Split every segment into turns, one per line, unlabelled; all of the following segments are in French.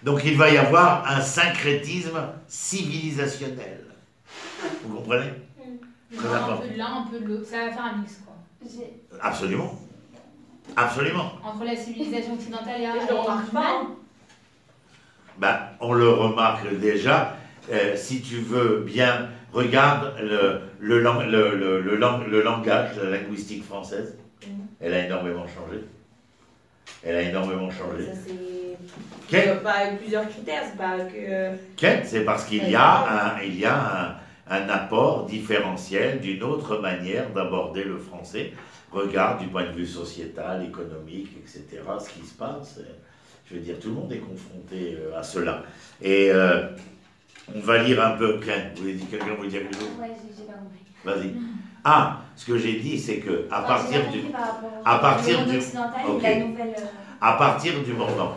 Donc il va y avoir un syncrétisme civilisationnel. Vous comprenez?
Un peu de l'un, un peu de l'autre. Ça va faire un mix, quoi.
Absolument. Absolument.
Entre la civilisation occidentale et
Je le remarque pas.
Ben, on le remarque déjà. Si tu veux bien, regarde le langage, la linguistique française. Elle a énormément changé. Elle a énormément changé.
Ça, c'est pas avec plusieurs critères, c'est pas que...
C'est parce qu'il y a un apport différentiel d'une autre manière d'aborder le français. Regarde du point de vue sociétal, économique, etc., ce qui se passe. Je veux dire, tout le monde est confronté à cela. Et on va lire un peu. Quelqu'un voulait dire quelque chose?
Ouais, j'ai pas compris.
Vas-y. Ah, ce que j'ai dit, c'est que à partir du moment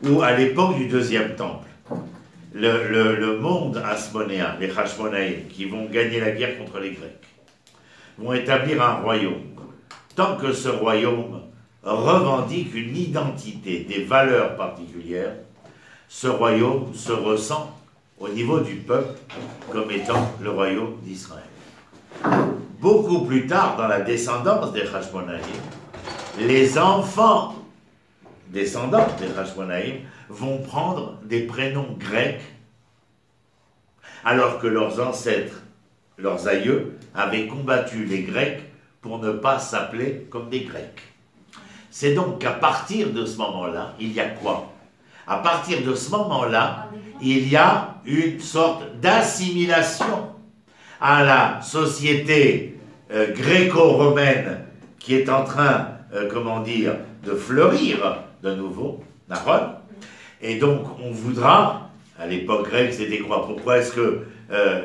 où, à l'époque du deuxième temple, le monde hasmonéen, les Hashmonaïm, qui vont gagner la guerre contre les Grecs, vont établir un royaume. Tant que ce royaume revendique une identité, des valeurs particulières, ce royaume se ressent au niveau du peuple comme étant le royaume d'Israël. Beaucoup plus tard, dans la descendance des Hashmonaïm, les enfants descendants des Hashmonaïm vont prendre des prénoms grecs, alors que leurs ancêtres, leurs aïeux, avaient combattu les Grecs pour ne pas s'appeler comme des Grecs. C'est donc qu'à partir de ce moment-là, il y a quoi? À partir de ce moment-là, il y a une sorte d'assimilation à la société gréco-romaine qui est en train, de fleurir de nouveau, d'accord? Et donc, on voudra, à l'époque grecque, c'était quoi? Pourquoi est-ce que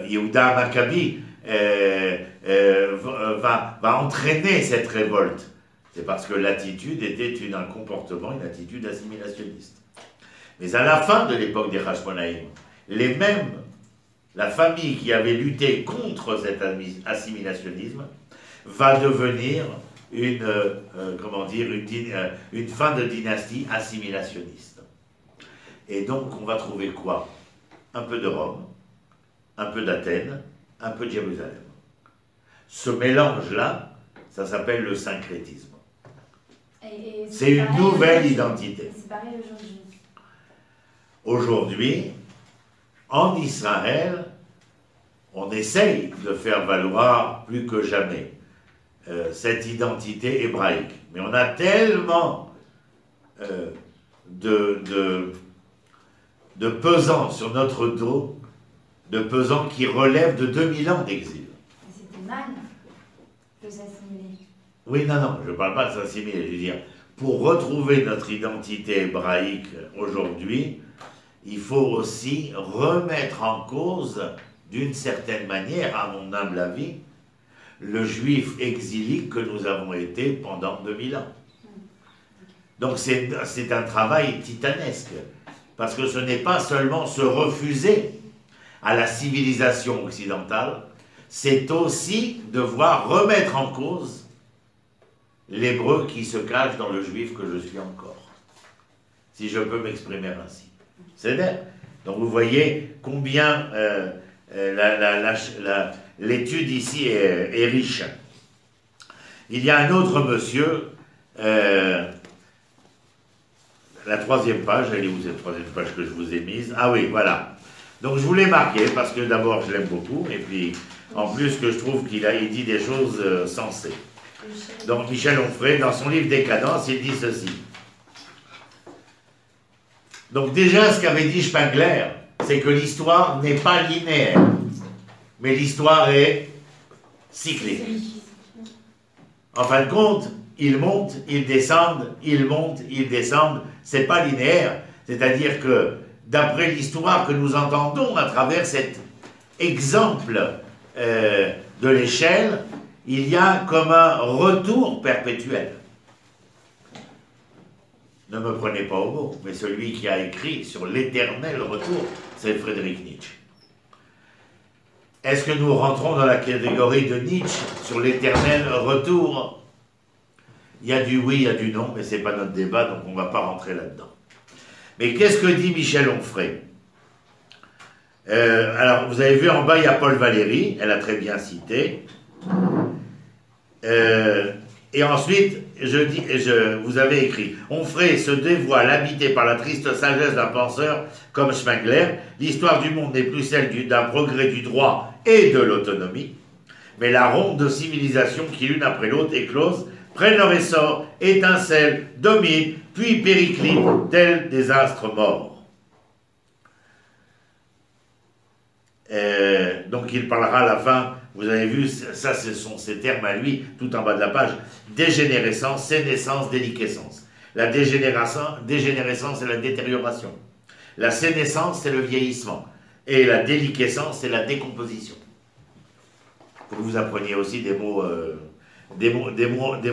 Yehuda Maccabi va entraîner cette révolte? C'est parce que l'attitude était un comportement, une attitude assimilationniste. Mais à la fin de l'époque des Hashmonaïm, la famille qui avait lutté contre cet assimilationnisme va devenir une fin de dynastie assimilationniste. Et donc on va trouver quoi? Un peu de Rome, un peu d'Athènes, un peu de Jérusalem. Ce mélange-là, ça s'appelle le syncrétisme. C'est une nouvelle identité.
C'est pareil aujourd'hui.
Aujourd'hui, en Israël, on essaye de faire valoir plus que jamais cette identité hébraïque. Mais on a tellement de pesants sur notre dos, de pesants qui relèvent de 2000 ans d'exil.
C'était mal de s'assimiler.
Oui, non, je ne parle pas de s'assimiler, je veux dire, pour retrouver notre identité hébraïque aujourd'hui, il faut aussi remettre en cause, d'une certaine manière, à mon humble avis, le juif exilique que nous avons été pendant 2000 ans. Donc c'est un travail titanesque, parce que ce n'est pas seulement se refuser à la civilisation occidentale, c'est aussi devoir remettre en cause l'hébreu qui se cache dans le juif que je suis encore, si je peux m'exprimer ainsi. C'est vrai. Donc vous voyez combien l'étude ici est riche. Il y a un autre monsieur, la troisième page, elle est où cette troisième page que je vous ai mise? Ah oui, voilà. Donc je vous l'ai marqué parce que d'abord je l'aime beaucoup, et puis en plus que je trouve qu'il dit des choses sensées. Donc Michel Onfray, dans son livre Décadence, il dit ceci. Donc déjà, ce qu'avait dit Spengler, c'est que l'histoire n'est pas linéaire, mais l'histoire est cyclique. En fin de compte, ils montent, ils descendent, ils montent, ils descendent, c'est pas linéaire. C'est-à-dire que, d'après l'histoire que nous entendons à travers cet exemple de l'échelle, il y a comme un retour perpétuel. Ne me prenez pas au mot, mais celui qui a écrit sur l'éternel retour, c'est Friedrich Nietzsche. Est-ce que nous rentrons dans la catégorie de Nietzsche sur l'éternel retour? Il y a du oui, il y a du non, mais ce n'est pas notre débat, donc on ne va pas rentrer là-dedans. Mais qu'est-ce que dit Michel Onfray? Alors, vous avez vu en bas, il y a Paul Valéry, elle a très bien cité. Et ensuite, vous avez écrit « Onfray se dévoile habité par la triste sagesse d'un penseur comme Spengler. L'histoire du monde n'est plus celle d'un progrès du droit et de l'autonomie, mais la ronde de civilisations qui, l'une après l'autre, éclosent, prennent leur essor, étincellent, dominent, puis périclitent, tels des astres morts. » Donc il parlera à la fin, vous avez vu, ça ce sont ses termes à lui, tout en bas de la page, dégénérescence, sénescence, déliquescence. La dégénérescence, c'est la détérioration. La sénescence, c'est le vieillissement. Et la déliquescence, c'est la décomposition. Faut que vous appreniez aussi des mots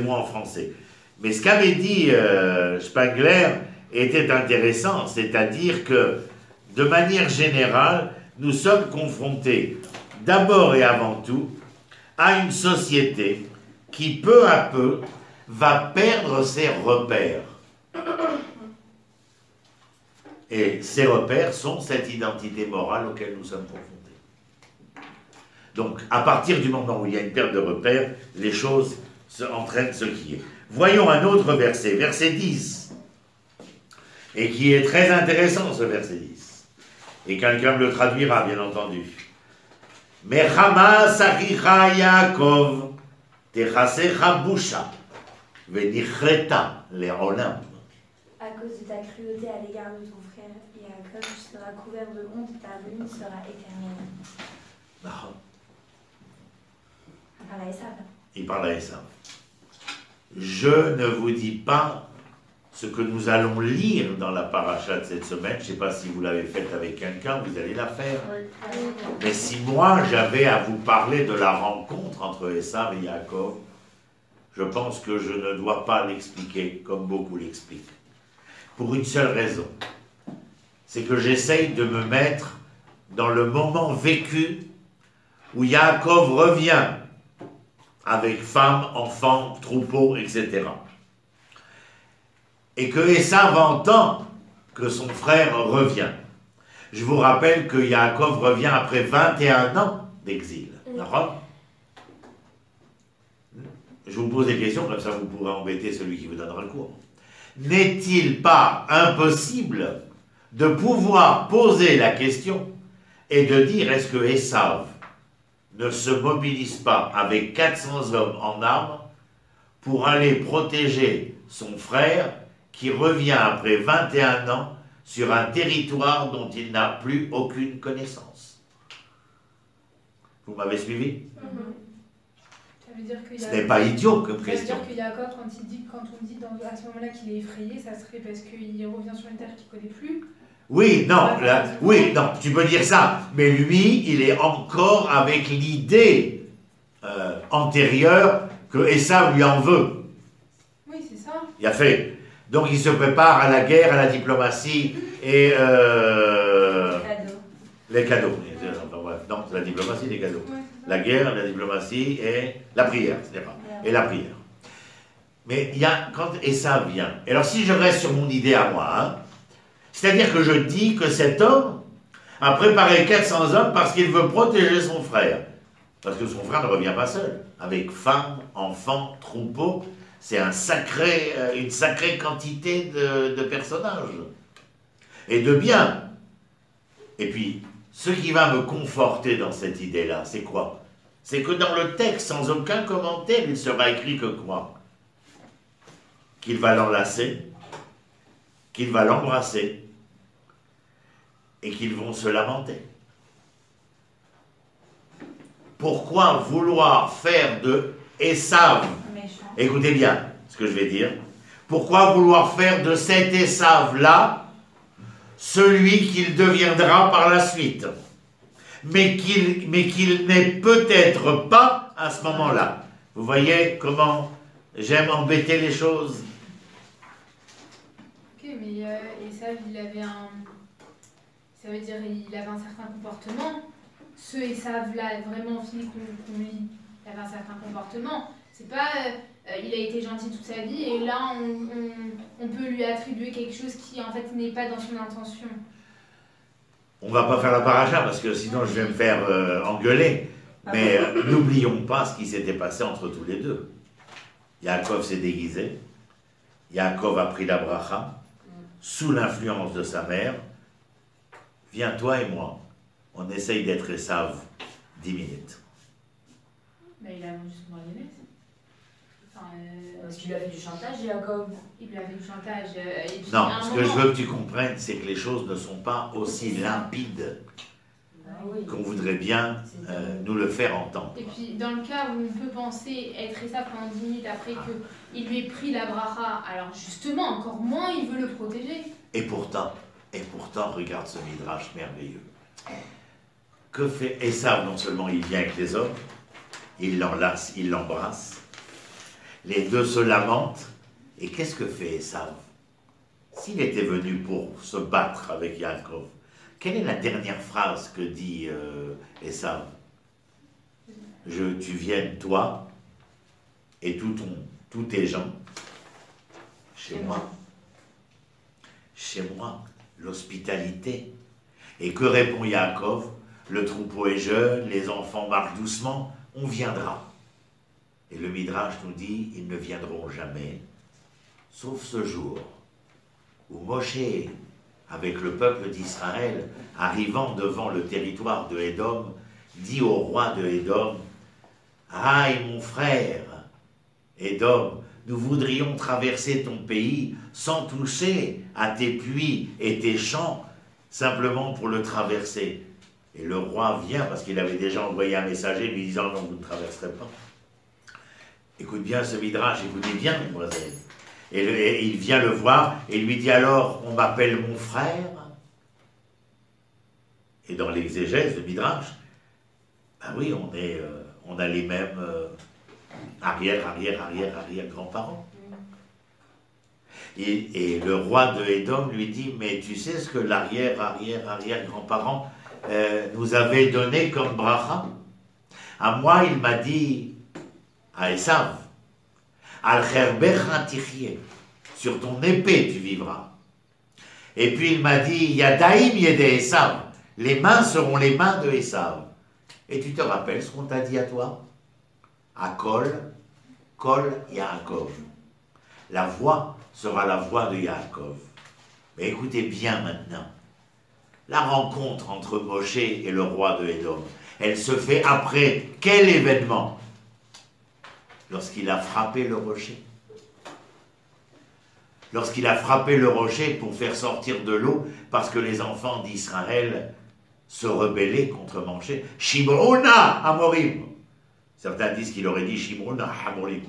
en français. Mais ce qu'avait dit Spengler était intéressant, c'est-à-dire que, de manière générale, nous sommes confrontés, d'abord et avant tout, à une société qui, peu à peu, va perdre ses repères. Et ces repères sont cette identité morale auquel nous sommes confrontés. Donc, à partir du moment où il y a une perte de repères, les choses entraînent ce qui est. Voyons un autre verset, verset 10, et qui est très intéressant, ce verset 10. Et quelqu'un me le traduira, bien entendu. Mechama sachicha Yaakov, techasecha busha, venichreta le'olam.
À cause de ta cruauté à l'égard de ton frère Yaakov, tu seras couvert de honte, ta ruine sera éternelle. Il parle à Esav.
Il parle à Esav. Je ne vous dis pas ce que nous allons lire dans la paracha de cette semaine. Je ne sais pas si vous l'avez faite avec quelqu'un, vous allez la faire. Mais si moi j'avais à vous parler de la rencontre entre Esav et Yaakov, je pense que je ne dois pas l'expliquer comme beaucoup l'expliquent. Pour une seule raison. C'est que j'essaye de me mettre dans le moment vécu où Yaakov revient avec femme, enfants, troupeaux, etc. Et que Esav entend que son frère revient. Je vous rappelle que Yaakov revient après 21 ans d'exil. D'accord ? Je vous pose des questions, comme ça vous pourrez embêter celui qui vous donnera le cours. N'est-il pas impossible de pouvoir poser la question et de dire est-ce que Esav ne se mobilise pas avec 400 hommes en armes pour aller protéger son frère qui revient après 21 ans sur un territoire dont il n'a plus aucune connaissance. Vous m'avez suivi?
Ça veut dire que
ce n'est pas idiot comme question.
Ça veut dire que Yaakov, quand on dit à ce moment-là qu'il est effrayé, ça serait parce qu'il revient sur une terre qu'il ne connaît plus.
Oui, non, non, tu peux dire ça, mais lui, il est encore avec l'idée antérieure que Esav lui en veut.
Oui, c'est ça.
Il a fait. Donc il se prépare à la guerre, à la diplomatie et les cadeaux. Non, c'est la diplomatie, les cadeaux. Ouais, la guerre, la diplomatie et la prière, etc. Et la prière. Mais il y a, quand Esav vient, et alors si je reste sur mon idée à moi, hein, c'est-à-dire que je dis que cet homme a préparé 400 hommes parce qu'il veut protéger son frère. Parce que son frère ne revient pas seul. Avec femmes, enfants, troupeaux, c'est une sacrée quantité de personnages. Et de biens. Et puis, ce qui va me conforter dans cette idée-là, c'est quoi? C'est que dans le texte, sans aucun commentaire, il sera écrit que quoi? Qu'il va l'enlacer, qu'il va l'embrasser, et qu'ils vont se lamenter. Pourquoi vouloir faire de Esav, écoutez bien ce que je vais dire, pourquoi vouloir faire de cet Esav-là celui qu'il deviendra par la suite, mais qu'il n'est peut-être pas à ce moment-là. Vous voyez comment j'aime embêter les choses.
Ok, mais Esav, il avait un... Ça veut dire qu'il avait un certain comportement. Ce Esav-là, vraiment fini qu'on lit, il avait un certain comportement. C'est pas il a été gentil toute sa vie, et là, on peut lui attribuer quelque chose qui, en fait, n'est pas dans son intention.
On va pas faire la paracha, parce que sinon je vais me faire engueuler. Mais n'oublions pas ce qui s'était passé entre tous les deux. Yaakov s'est déguisé, Yaakov a pris la bracha, sous l'influence de sa mère. Viens, toi et moi, on essaye d'être Esav 10 minutes.
Mais il a vendu son marionnette.
Parce qu'il a fait du chantage, Jacob.
Il lui a fait du chantage. Et puis,
Non, ce que je veux que tu comprennes, c'est que les choses ne sont pas aussi limpides qu'on voudrait bien nous le faire entendre.
Et puis, dans le cas où on peut penser être Esav pendant 10 minutes après qu'il lui ait pris la bracha, alors justement, encore moins, il veut le protéger.
Et pourtant, regarde ce midrash merveilleux. Que fait Esav? Non seulement il vient avec les hommes, il l'enlace, il l'embrasse, les deux se lamentent, et qu'est-ce que fait Esav? S'il était venu pour se battre avec Yaakov, quelle est la dernière phrase que dit Esav? Tu viennes, toi, et tous tes gens, chez moi. Chez moi, l'hospitalité. Et que répond Yaakov? Le troupeau est jeune, les enfants marchent doucement, on viendra. Et le Midrash nous dit, ils ne viendront jamais, sauf ce jour où Moshe, avec le peuple d'Israël, arrivant devant le territoire de Édom, dit au roi de Édom, « Aïe, mon frère, Édom, nous voudrions traverser ton pays sans toucher à tes puits et tes champs, simplement pour le traverser. » Et le roi vient, parce qu'il avait déjà envoyé un messager lui disant « Non, vous ne traverserez pas. » Écoute bien ce midrash, écoutez bien, mesdemoiselles. Et il vient le voir et lui dit alors, on m'appelle mon frère. Et dans l'exégèse de midrash, ben oui, on a les mêmes arrière-grands-parents. Et le roi de Édom lui dit, mais tu sais ce que l'arrière-grands-parents nous avait donné comme bracha? À moi, il m'a dit, à Esav, Al-Kherbecha tichye, sur ton épée tu vivras. Et puis il m'a dit, Yadaim yede Esav, les mains seront les mains de Esav. Et tu te rappelles ce qu'on t'a dit à toi? Akol, Kol Yaakov. La voix sera la voix de Yaakov. Mais écoutez bien maintenant, la rencontre entre Moshe et le roi de Édom, elle se fait après quel événement? Lorsqu'il a frappé le rocher. Lorsqu'il a frappé le rocher pour faire sortir de l'eau, parce que les enfants d'Israël se rebellaient contre Moshe. Shimrona Amorim. Certains disent qu'il aurait dit Shimrona Amorim.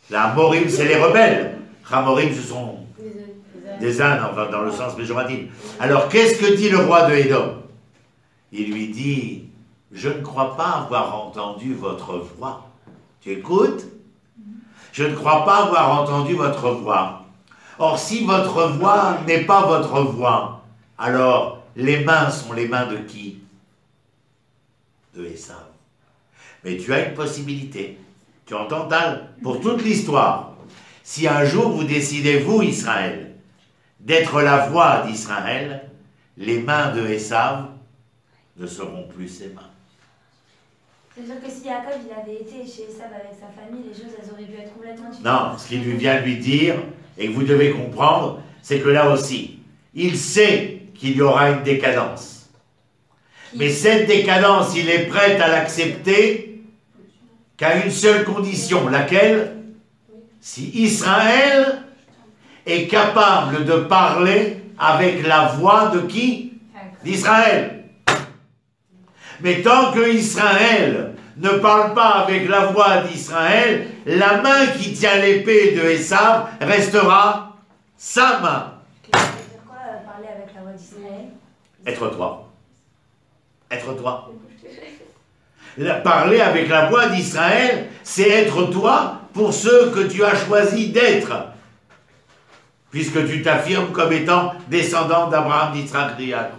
La Amorim, c'est les rebelles. Amorim, ce sont des ânes, enfin, dans le sens péjoratif. Alors, qu'est-ce que dit le roi de Édom? Il lui dit, je ne crois pas avoir entendu votre voix. Tu écoutes? Je ne crois pas avoir entendu votre voix. Or, si votre voix n'est pas votre voix, alors les mains sont les mains de qui? De Esav. Mais tu as une possibilité. Tu entends, Tal? Pour toute l'histoire. Si un jour vous décidez, vous, Israël, d'être la voix d'Israël, les mains de Esav ne seront plus ses mains.
C'est-à-dire que si Jacob il avait été chez Esav avec sa famille, les choses elles auraient pu être complètement différentes.
Non, ce qu'il vient lui dire, et que vous devez comprendre, c'est que là aussi, il sait qu'il y aura une décadence. Mais cette décadence, il est prêt à l'accepter qu'à une seule condition, laquelle? Si Israël est capable de parler avec la voix de qui? D'Israël. Mais tant que Israël ne parle pas avec la voix d'Israël, la main qui tient l'épée de Esav restera sa main.
Ça veut dire quoi, parler avec la voix d'Israël?
Être toi. Être toi. Parler avec la voix d'Israël, c'est être toi pour ceux que tu as choisi d'être. Puisque tu t'affirmes comme étant descendant d'Abraham, d'Israël, de Jacob.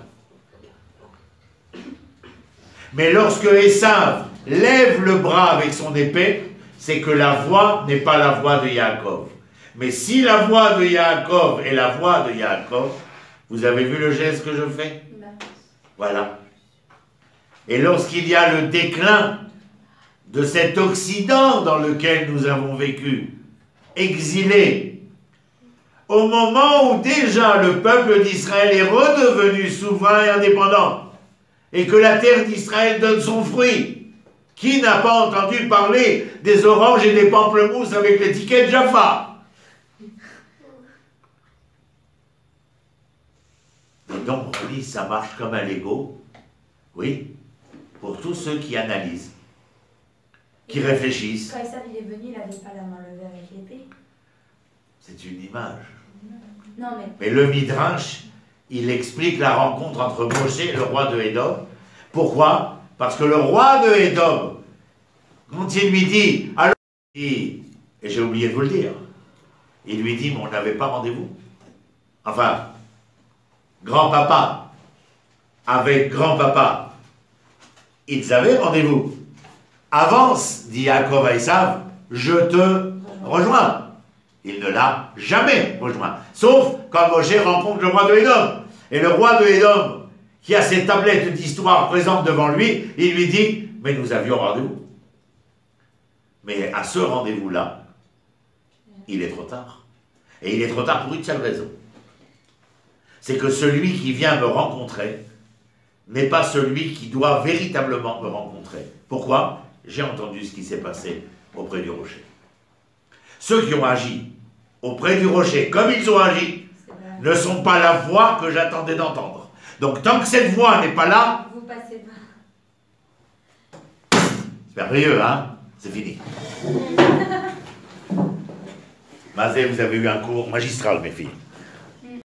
Mais lorsque Esav lève le bras avec son épée, c'est que la voix n'est pas la voix de Yaakov. Mais si la voix de Yaakov est la voix de Yaakov, vous avez vu le geste que je fais? Voilà. Et lorsqu'il y a le déclin de cet Occident dans lequel nous avons vécu, exilé, au moment où déjà le peuple d'Israël est redevenu souverain et indépendant, et que la terre d'Israël donne son fruit, qui n'a pas entendu parler des oranges et des pamplemousses avec l'étiquette Jaffa? Et donc on dit, ça marche comme un Lego, oui, pour tous ceux qui analysent, qui réfléchissent.
Quand Esav il est venu, il n'avait pas la main levée avec l'épée.
C'est une image.
Non,
mais le Midrash, il explique la rencontre entre Moshe et le roi de Édom. Pourquoi? Parce que le roi de Édom, quand il lui dit, alors, et j'ai oublié de vous le dire, il lui dit, mais on n'avait pas rendez-vous. Enfin, grand-papa, avec grand-papa, ils avaient rendez-vous. Avance, dit Yaakov à Esav, je te rejoins. Il ne l'a jamais rejoint. Sauf quand Moshe rencontre le roi de Édom. Et le roi de Édom, qui a ces tablettes d'histoire présentes devant lui, il lui dit, mais nous avions rendez-vous. Mais à ce rendez-vous-là, il est trop tard. Et il est trop tard pour une seule raison. C'est que celui qui vient me rencontrer n'est pas celui qui doit véritablement me rencontrer. Pourquoi? J'ai entendu ce qui s'est passé auprès du rocher. Ceux qui ont agi auprès du rocher, comme ils ont agi, ne sont pas la voix que j'attendais d'entendre. Donc tant que cette voix n'est pas là,
vous passez
c'est
pas.
merveilleux, hein? C'est fini. Mazé, vous avez eu un cours magistral, mes filles.